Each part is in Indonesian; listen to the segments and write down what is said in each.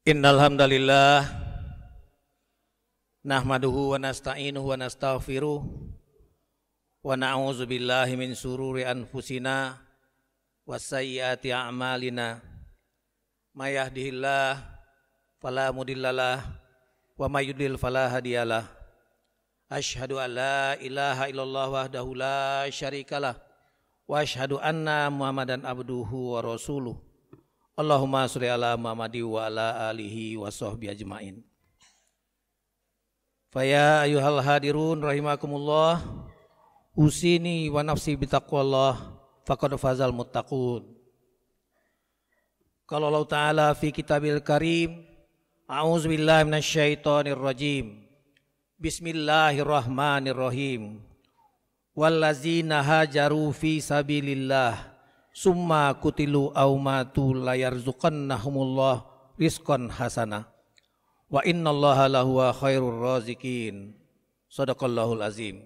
Innal hamdalillah nahmaduhu wa nasta'inuhu wa nastaghfiruh wa na'udzu billahi min sururi anfusina wa sayyiati a'malina may yahdihillahu fala mudhillalah wa may yudlil fala hadiyalah. Asyhadu an la ilaha illallah wahdahu la syarikalah wa asyhadu anna Muhammadan abduhu wa rasuluh. Allahumma sholli ala Muhammadi wa ala alihi wa sahbihi ajmain. Faya ayyuhal hadirun rahimakumullah, usini wa nafsi bitaqwallah faqad fazal muttaqun. Qala Allah Ta'ala fi kitabil karim, a'udzubillahi minasyaitonir rajim. Bismillahirrahmanirrahim. Wallazina hajaru fi sabilillah summa kutilu aw matu layarzuqannahumullah rizqan hasanah wa innallaha lahuwa khairur raziqin. Shadaqallahul azim.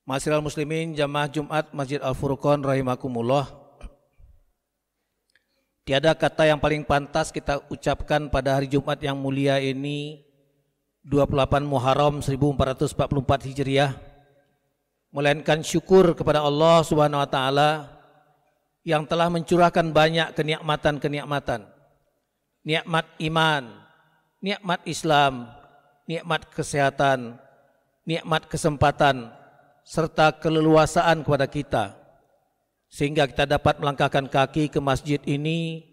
Ma'asyiral muslimin jamaah Jumat Masjid Al-Furqan rahimakumullah. Tiada kata yang paling pantas kita ucapkan pada hari Jumat yang mulia ini 28 Muharram 1444 Hijriah, melainkan syukur kepada Allah Subhanahu wa taala yang telah mencurahkan banyak kenikmatan-kenikmatan. Nikmat iman, nikmat Islam, nikmat kesehatan, nikmat kesempatan serta keleluasaan kepada kita, sehingga kita dapat melangkahkan kaki ke masjid ini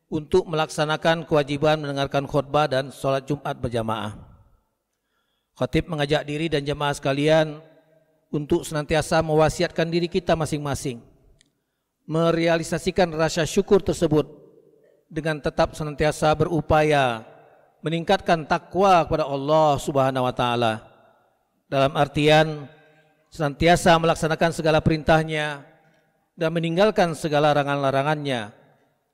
untuk melaksanakan kewajiban mendengarkan khutbah dan sholat Jumat berjamaah. Khatib mengajak diri dan jemaah sekalian untuk senantiasa mewasiatkan diri kita masing-masing, merealisasikan rasa syukur tersebut dengan tetap senantiasa berupaya meningkatkan takwa kepada Allah Subhanahu wa taala, dalam artian senantiasa melaksanakan segala perintahnya dan meninggalkan segala larangan-larangannya,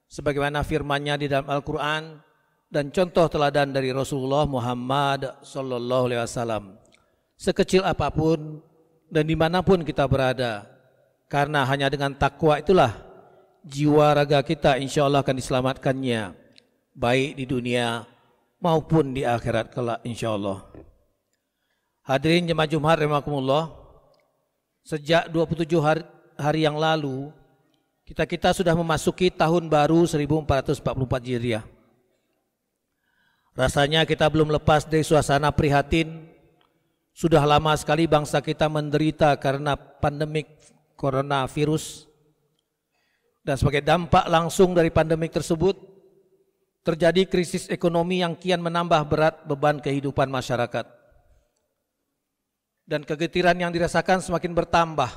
sebagaimana firman-Nya di dalam Al-Quran dan contoh teladan dari Rasulullah Muhammad sallallahu alaihi wasallam. Sekecil apapun dan dimanapun kita berada, karena hanya dengan takwa itulah jiwa raga kita insya Allah akan diselamatkannya, baik di dunia maupun di akhirat kelak insya Allah. Hadirin jemaah Jumat rahimakumullah, sejak 27 hari yang lalu kita sudah memasuki tahun baru 1444 Hijriah. Rasanya kita belum lepas dari suasana prihatin. Sudah lama sekali bangsa kita menderita karena pandemik coronavirus, dan sebagai dampak langsung dari pandemik tersebut terjadi krisis ekonomi yang kian menambah berat beban kehidupan masyarakat, dan kegetiran yang dirasakan semakin bertambah.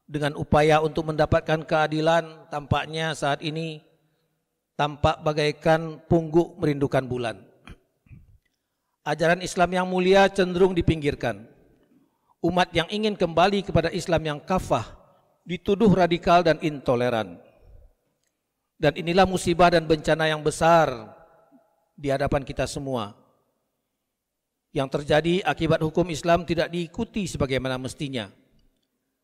Dengan upaya untuk mendapatkan keadilan, tampaknya saat ini tampak bagaikan pungguk merindukan bulan. Ajaran Islam yang mulia cenderung dipinggirkan. Umat yang ingin kembali kepada Islam yang kafah dituduh radikal dan intoleran. Dan inilah musibah dan bencana yang besar di hadapan kita semua, yang terjadi akibat hukum Islam tidak diikuti sebagaimana mestinya,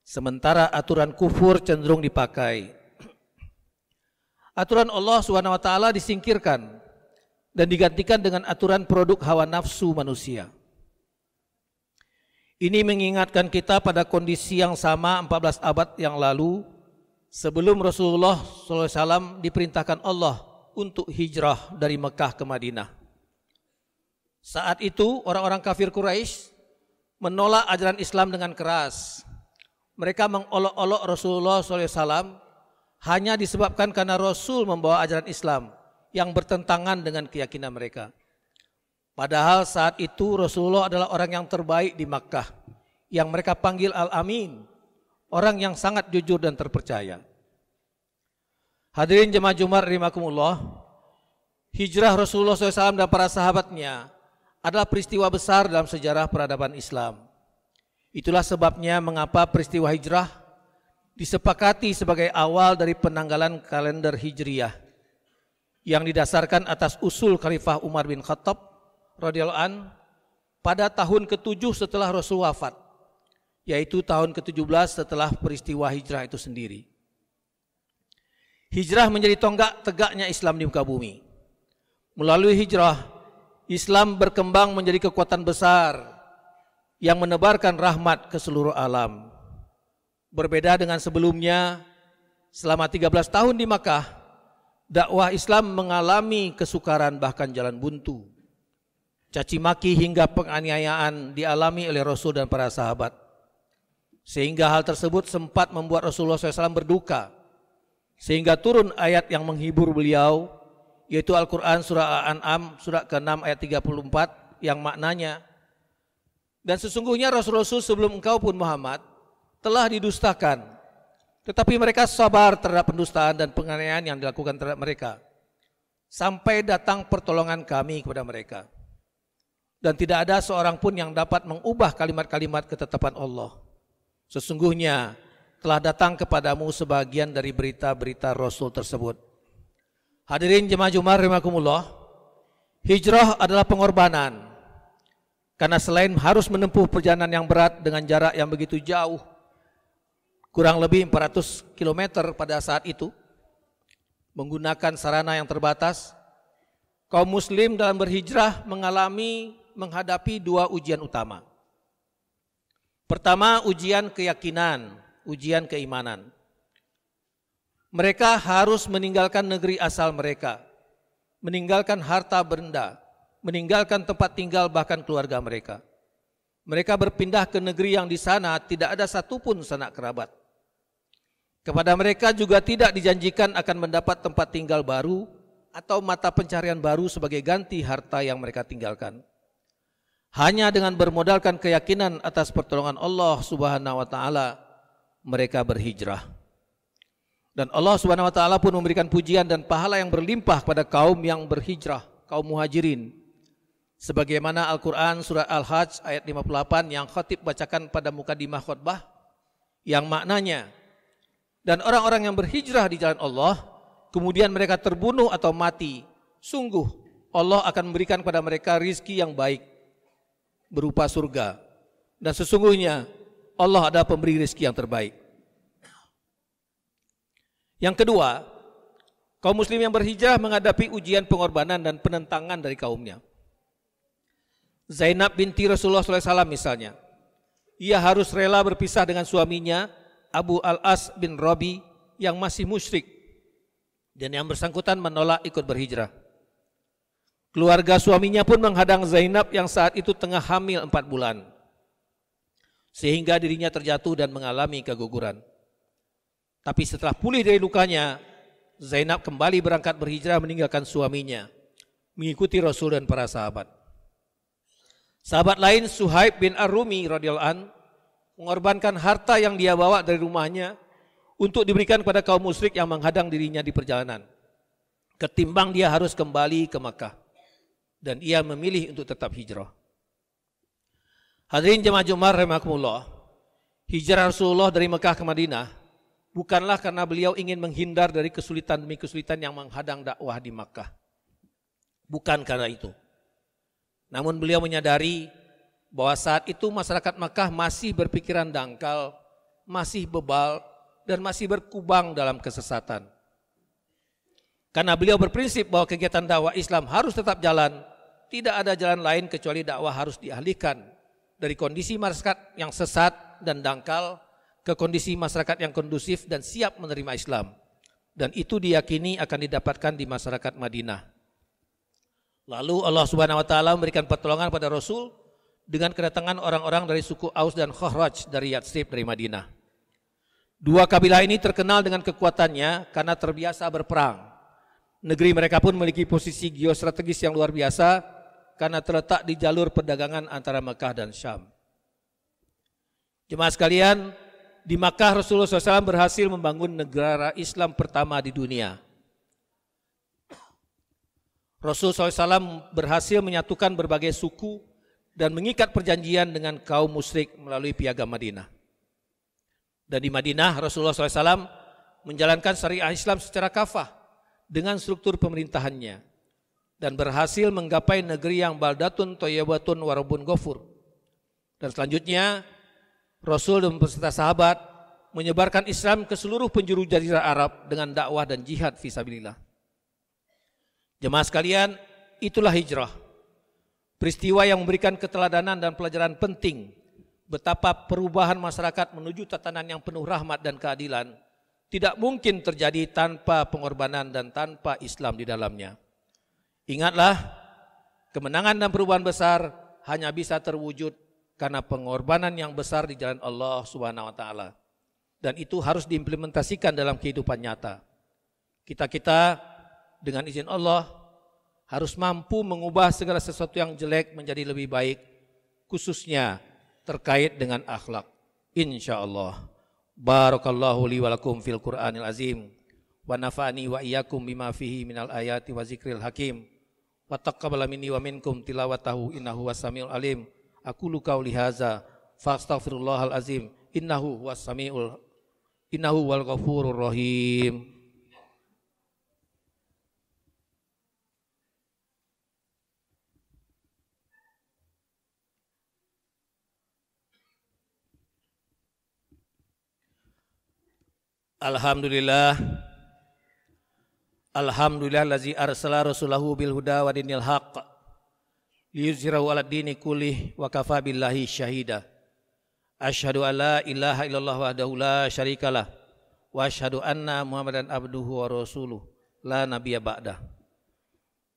sementara aturan kufur cenderung dipakai. Aturan Allah SWT disingkirkan dan digantikan dengan aturan produk hawa nafsu manusia. Ini mengingatkan kita pada kondisi yang sama 14 abad yang lalu, sebelum Rasulullah SAW diperintahkan Allah untuk hijrah dari Mekah ke Madinah. Saat itu orang-orang kafir Quraisy menolak ajaran Islam dengan keras. Mereka mengolok-olok Rasulullah SAW hanya disebabkan karena Rasul membawa ajaran Islam yang bertentangan dengan keyakinan mereka. Padahal saat itu Rasulullah adalah orang yang terbaik di Makkah, yang mereka panggil Al-Amin, orang yang sangat jujur dan terpercaya. Hadirin jemaah Jumat rahimakumullah, hijrah Rasulullah SAW dan para sahabatnya adalah peristiwa besar dalam sejarah peradaban Islam. Itulah sebabnya mengapa peristiwa hijrah disepakati sebagai awal dari penanggalan kalender Hijriyah, yang didasarkan atas usul Khalifah Umar bin Khattab radhiyallahu an pada tahun ke-7 setelah Rasul wafat, yaitu tahun ke-17 setelah peristiwa hijrah itu sendiri. Hijrah menjadi tonggak tegaknya Islam di muka bumi. Melalui hijrah, Islam berkembang menjadi kekuatan besar yang menebarkan rahmat ke seluruh alam. Berbeda dengan sebelumnya, selama 13 tahun di Makkah, dakwah Islam mengalami kesukaran bahkan jalan buntu. Caci maki hingga penganiayaan dialami oleh Rasul dan para sahabat. Sehingga hal tersebut sempat membuat Rasulullah SAW berduka. Sehingga turun ayat yang menghibur beliau, yaitu Al-Quran surah Al-An'am surah ke-6 ayat 34 yang maknanya, dan sesungguhnya Rasul-Rasul sebelum engkau pun Muhammad telah didustakan, tetapi mereka sabar terhadap pendustaan dan penganiayaan yang dilakukan terhadap mereka, sampai datang pertolongan kami kepada mereka. Dan tidak ada seorang pun yang dapat mengubah kalimat-kalimat ketetapan Allah. Sesungguhnya telah datang kepadamu sebagian dari berita-berita Rasul tersebut. Hadirin jemaah Jumat rahimakumullah, hijrah adalah pengorbanan. Karena selain harus menempuh perjalanan yang berat dengan jarak yang begitu jauh, kurang lebih 400 km pada saat itu, menggunakan sarana yang terbatas, kaum muslim dalam berhijrah menghadapi dua ujian utama. Pertama, ujian keyakinan, ujian keimanan. Mereka harus meninggalkan negeri asal mereka, meninggalkan harta benda, meninggalkan tempat tinggal bahkan keluarga mereka. Mereka berpindah ke negeri yang di sana tidak ada satupun sanak kerabat. Kepada mereka juga tidak dijanjikan akan mendapat tempat tinggal baru atau mata pencarian baru sebagai ganti harta yang mereka tinggalkan. Hanya dengan bermodalkan keyakinan atas pertolongan Allah Subhanahu wa taala mereka berhijrah. Dan Allah Subhanahu wa taala pun memberikan pujian dan pahala yang berlimpah kepada kaum yang berhijrah, kaum muhajirin. Sebagaimana Al-Qur'an surah Al-Hajj ayat 58 yang khatib bacakan pada mukadimah khutbah, yang maknanya, dan orang-orang yang berhijrah di jalan Allah kemudian mereka terbunuh atau mati, sungguh Allah akan memberikan kepada mereka rizki yang baik berupa surga, dan sesungguhnya Allah adalah pemberi rizki yang terbaik. Yang kedua, kaum muslim yang berhijrah menghadapi ujian pengorbanan dan penentangan dari kaumnya. Zainab binti Rasulullah SAW misalnya, ia harus rela berpisah dengan suaminya Abu Al-As bin Rabi yang masih musyrik, dan yang bersangkutan menolak ikut berhijrah. Keluarga suaminya pun menghadang Zainab yang saat itu tengah hamil 4 bulan, sehingga dirinya terjatuh dan mengalami keguguran. Tapi setelah pulih dari lukanya, Zainab kembali berangkat berhijrah meninggalkan suaminya, mengikuti Rasul dan para sahabat. Sahabat lain Suhaib bin Ar-Rumi radhiyallahu an mengorbankan harta yang dia bawa dari rumahnya untuk diberikan kepada kaum musyrik yang menghadang dirinya di perjalanan, ketimbang dia harus kembali ke Makkah, dan ia memilih untuk tetap hijrah. Hadirin jemaah Jumat rahimakumullah, hijrah Rasulullah dari Makkah ke Madinah bukanlah karena beliau ingin menghindar dari kesulitan demi kesulitan yang menghadang dakwah di Makkah. Bukan karena itu. Namun beliau menyadari bahwa saat itu masyarakat Makkah masih berpikiran dangkal, masih bebal, dan masih berkubang dalam kesesatan. Karena beliau berprinsip bahwa kegiatan dakwah Islam harus tetap jalan, tidak ada jalan lain kecuali dakwah harus dialihkan dari kondisi masyarakat yang sesat dan dangkal ke kondisi masyarakat yang kondusif dan siap menerima Islam. Dan itu diyakini akan didapatkan di masyarakat Madinah. Lalu Allah Subhanahu wa taala memberikan pertolongan pada Rasul dengan kedatangan orang-orang dari suku Aus dan Khazraj dari Yatsrib dari Madinah. Dua kabilah ini terkenal dengan kekuatannya karena terbiasa berperang. Negeri mereka pun memiliki posisi geostrategis yang luar biasa karena terletak di jalur perdagangan antara Makkah dan Syam. Jemaah sekalian, di Makkah Rasulullah SAW berhasil membangun negara Islam pertama di dunia. Rasulullah SAW berhasil menyatukan berbagai suku dan mengikat perjanjian dengan kaum musyrik melalui piagam Madinah. Dan di Madinah Rasulullah SAW menjalankan syariah Islam secara kafah dengan struktur pemerintahannya dan berhasil menggapai negeri yang baldatun thayyibatun wa rabbun ghafur. Dan selanjutnya Rasul dan beserta sahabat menyebarkan Islam ke seluruh penjuru jazirah Arab dengan dakwah dan jihad fisabilillah. Jemaah sekalian, itulah hijrah. Peristiwa yang memberikan keteladanan dan pelajaran penting betapa perubahan masyarakat menuju tatanan yang penuh rahmat dan keadilan tidak mungkin terjadi tanpa pengorbanan dan tanpa Islam di dalamnya. Ingatlah, kemenangan dan perubahan besar hanya bisa terwujud karena pengorbanan yang besar di jalan Allah Subhanahu wa taala. Dan itu harus diimplementasikan dalam kehidupan nyata. Kita dengan izin Allah harus mampu mengubah segala sesuatu yang jelek menjadi lebih baik, khususnya terkait dengan akhlak. Insyaallah. Barakallahu li wa lakum fil Qur'anil azim wa nafa'ani wa iyyakum bima fihi minal ayati wa zikril hakim wa taqabbala minni wa minkum tilawatahu innahu was-samiul alim. Aqulu qauli hadza fastaghfirullahal azim innahu wal ghafurur rahim. Alhamdulillah lazi arsala rasulahu bil huda wa dinil haqq liyuzhirahu 'alad dini kullih wa kafa billahi syahida. Asyhadu an la ilaha illallah wahdahu la syarikalah wa asyhadu anna Muhammadan abduhu wa rasuluh la nabiyya ba'dah.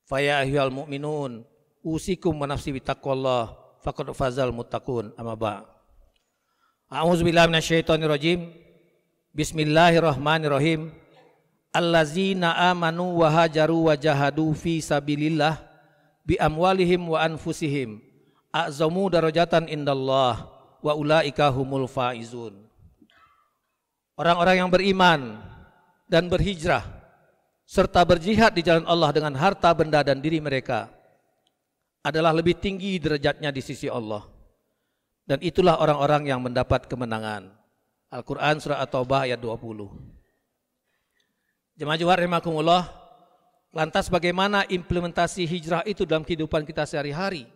Fa ya ayyuhal mu'minun usikum wa nafsi bittaqwallah faqad fazal muttaqun. Amma ba'. A'udzu billahi minasyaitonir rajim. Bismillahirrahmanirrahim. Allazina amanu wa hajaru wa jahadu fi sabilillah bi amwalihim wa anfusihim a'zamu darajatan indallah wa ulaika humul faizun. Orang-orang yang beriman dan berhijrah serta berjihad di jalan Allah dengan harta benda dan diri mereka adalah lebih tinggi derajatnya di sisi Allah. Dan itulah orang-orang yang mendapat kemenangan. Al-Quran surah At-Taubah ayat 20. Jemaah Jumat rahimakumullah, lantas bagaimana implementasi hijrah itu dalam kehidupan kita sehari-hari?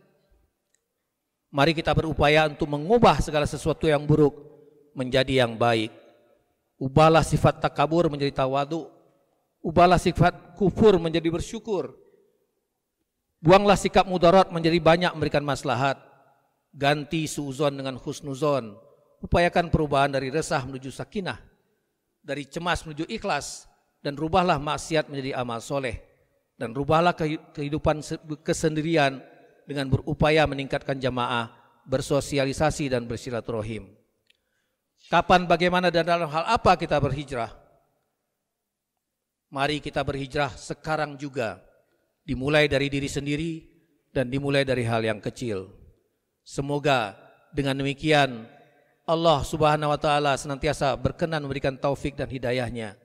Mari kita berupaya untuk mengubah segala sesuatu yang buruk menjadi yang baik. Ubahlah sifat takabur menjadi tawadu. Ubahlah sifat kufur menjadi bersyukur. Buanglah sikap mudarat menjadi banyak memberikan maslahat. Ganti suuzon dengan husnuzon. Upayakan perubahan dari resah menuju sakinah, dari cemas menuju ikhlas, dan rubahlah maksiat menjadi amal soleh, dan rubahlah kehidupan kesendirian dengan berupaya meningkatkan jamaah, bersosialisasi dan bersilaturahim. Kapan, bagaimana, dan dalam hal apa kita berhijrah? Mari kita berhijrah sekarang juga, dimulai dari diri sendiri dan dimulai dari hal yang kecil. Semoga dengan demikian Allah Subhanahu wa taala senantiasa berkenan memberikan taufik dan hidayahnya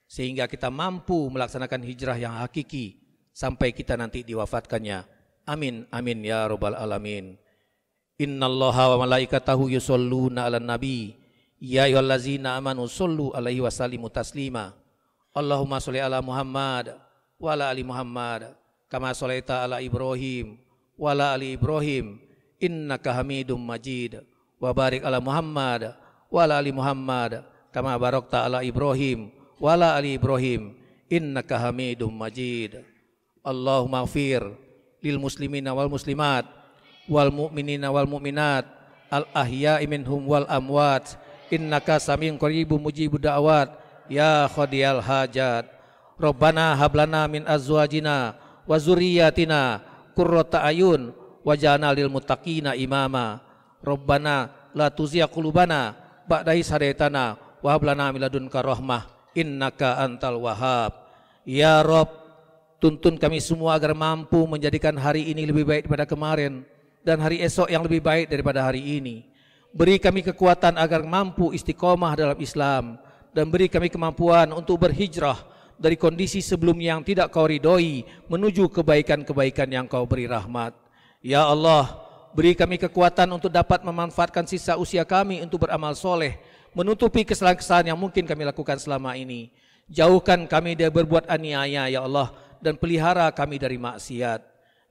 sehingga kita mampu melaksanakan hijrah yang hakiki sampai kita nanti diwafatkannya. Amin amin ya rabbal alamin. Innallaha wa malaikatahu yusholluna 'alan nabi ya ayyuhallazina amanu shollu 'alaihi wa sallimu taslima. Allahumma sholli ala Muhammad wa ala ali Muhammad kama sholaita ala Ibrahim wa ala ali Ibrahim innaka Hamidum Majid. Wa barik ala Muhammad wa ala ali Muhammad kama barakta ala Ibrahim wa ala ali Ibrahim innaka Hamidum Majid. Allahumma ighfir lil muslimina wal muslimat wal mu'minina wal mu'minat al ahya'i minhum wal amwat innaka samiun qaribun mujibud da'wat ya qadiyal hajat. Rabbana hablana min azwajina wa zurriyyatina qurrata ayun waj'alna lil muttaqina imama. Rabbana la tuzigh qulubana ba'da idh hadaitana wa hab lana min ladunka rahmah innaka antal wahhab. Ya Rabb, tuntun kami semua agar mampu menjadikan hari ini lebih baik daripada kemarin dan hari esok yang lebih baik daripada hari ini. Beri kami kekuatan agar mampu istiqomah dalam Islam dan beri kami kemampuan untuk berhijrah dari kondisi sebelumnya yang tidak kau ridhoi menuju kebaikan-kebaikan yang kau beri rahmat. Ya Allah, beri kami kekuatan untuk dapat memanfaatkan sisa usia kami untuk beramal soleh, menutupi kesalahan-kesalahan yang mungkin kami lakukan selama ini. Jauhkan kami dari berbuat aniaya, ya Allah, dan pelihara kami dari maksiat.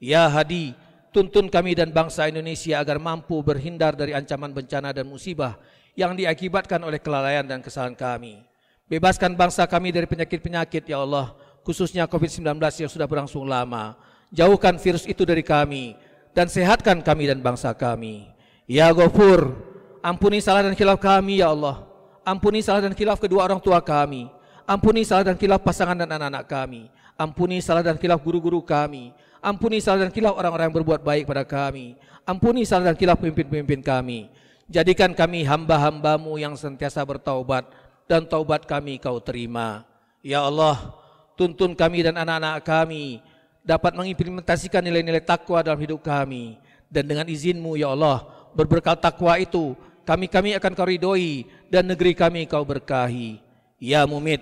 Ya Hadi, tuntun kami dan bangsa Indonesia agar mampu berhindar dari ancaman bencana dan musibah yang diakibatkan oleh kelalaian dan kesalahan kami. Bebaskan bangsa kami dari penyakit-penyakit, ya Allah, khususnya COVID-19 yang sudah berlangsung lama. jauhkan virus itu dari kami, dan sehatkan kami dan bangsa kami. Ya Ghafur, ampuni salah dan khilaf kami ya Allah. Ampuni salah dan khilaf kedua orang tua kami. Ampuni salah dan khilaf pasangan dan anak-anak kami. Ampuni salah dan khilaf guru-guru kami. Ampuni salah dan khilaf orang-orang yang berbuat baik pada kami. Ampuni salah dan khilaf pemimpin-pemimpin kami. Jadikan kami hamba-hambamu yang sentiasa bertaubat, dan taubat kami kau terima. Ya Allah, tuntun kami dan anak-anak kami dapat mengimplementasikan nilai-nilai takwa dalam hidup kami. Dan dengan izinmu ya Allah, berbekal takwa itu kami akan kau ridhoi dan negeri kami kau berkahi. Ya Mumit,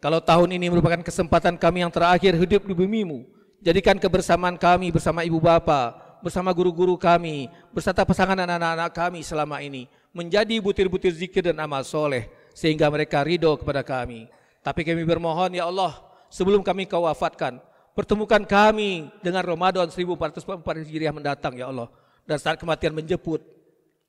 kalau tahun ini merupakan kesempatan kami yang terakhir hidup di bumimu, jadikan kebersamaan kami bersama ibu bapa, bersama guru-guru kami, beserta pasangan dan anak-anak kami selama ini menjadi butir-butir zikir dan amal soleh, sehingga mereka ridho kepada kami. Tapi kami bermohon ya Allah, sebelum kami kau wafatkan, pertemukan kami dengan Ramadan 1444 Hijriah mendatang ya Allah. Dan saat kematian menjemput,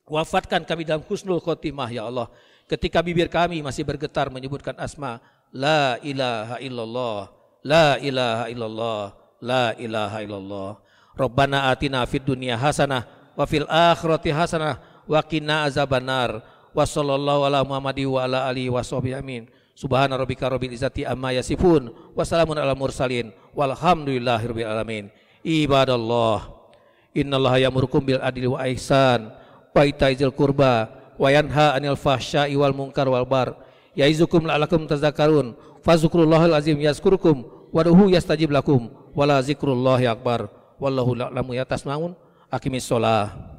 wafatkan kami dalam husnul khotimah ya Allah. Ketika bibir kami masih bergetar menyebutkan asma La ilaha illallah, La ilaha illallah, La ilaha illallah. Rabbana atina fid dunya hasanah wa fil akhirati hasanah wa qina azabannar. Wa sallallahu ala Muhammadi wa ala alihi washabihi amin. Subhana rabbika rabbil izzati amma yasifun wa salamun ala mursalin walhamdulillahi rabbil alamin. Ibadallah, innallaha ya'murukum bil adli wa ihsan wa itaizil qurba wa yanha 'anil fahsya'i wal munkar wal bar. Ya'izukum la'allakum tadhakkarun. Fazkurullahal azim yazkurukum wad'uhu yastajib lakum. Wala zikrullahi akbar. Wallahu ya'lamu ya tasma'un. Aqimis shalah.